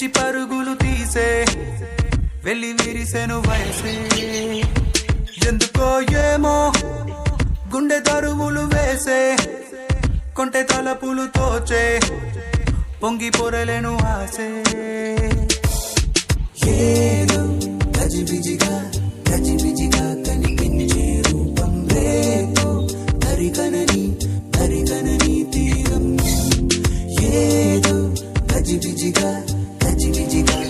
పిచ్చి పరుగులు తీసే వెళ్ళి విరిసెను వయసే ఎందుకో ఏమో గుండె దరువులు వేసే కొంటె తలపులు తోచే పొంగి పొరలేను ఆసే ఏదో గజిబిజిగా కనిపించే రూపం రేపు తరిగనని తీరం ఏదో గజిబిజిగా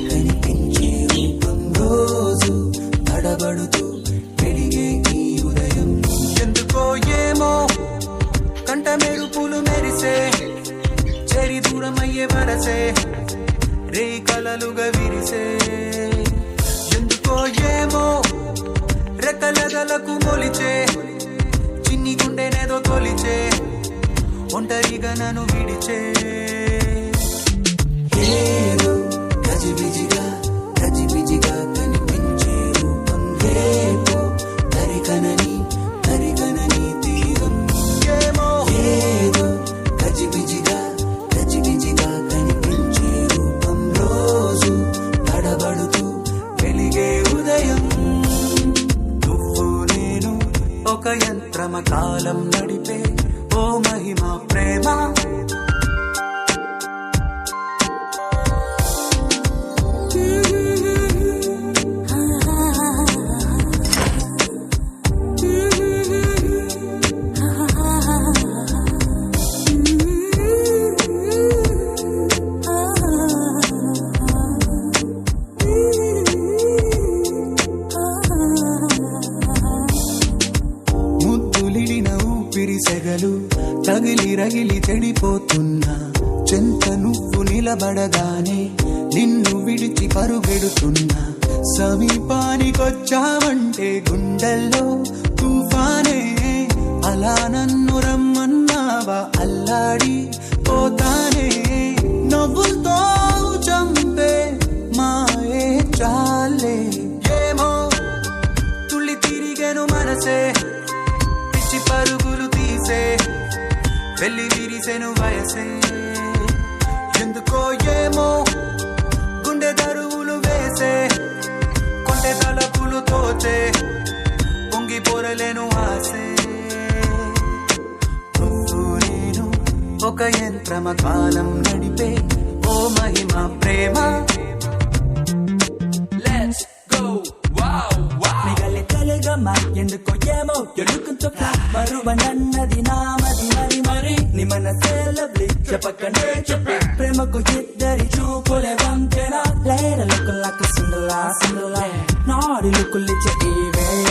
కనిపించే రూపం రోజు తడబడుతూ పెరిగే ఈ ఉదయం ఎందుకో ఏమో కంట మెరుపులు మెరిసే చెరి దూరమయ్యే వరసే రే కలలుగా విరిసే ఎందుకో ఏమో రెక్కలగలకు మొలిచే చిన్ని గుండెనేదో తొలిచే ఒంటరిగా నన్ను విడిచే ఏదో గజిబిజిగా కనిపించే రూపం రేపు తరిగనని తీరం ఏమో ఏదో గజిబిజిగా కనిపించే రూపం రోజు తడబడుతూ వెలిగే ఉదయం నువ్వు నేను ఒక యంత్రమ కాలం నడిపే ఓ మహిమా ప్రేమ సెగలు రగిలి చెడిపోతున్నా చెంత నువ్వు నిలబడగానే నిన్ను విడిచి పరుగెడుతున్నా సమీపానికొచ్చావంటే గుండెల్లో తుఫానే అలా నన్ను రమ్మన్నావా అల్లాడి పోతానే నవ్వుతో చంపే మాయే చాలే ఏమో తుళ్ళి తిరిగేను మనసే పిచ్చి పరుగులు తీసే వెళ్ళి విరిసెను వయసే ఎందుకో ఏమో గుండె దరువులు వేసే కొంటె తలపులు తోచే పొంగి పొరలేను ఆసే నువ్వు నేను ఒక యంత్రమ కాలం నడిపే ఓ మహిమ ప్రేమ Let's go, wow, wow. మిగలి తెలుగమ్మా ఎందుకో ఏమో ఎడుకుంటూ మరువ నన్నది నామది మరి నీ మనసే లవ్లీ చెప్పకనే చెప్పే ప్రేమకు ఇద్దరి చూపులే వంతెనా లేర లుక్ లక్ సింగలా నాడి లుక్కులిచ్చే ఈ వేళ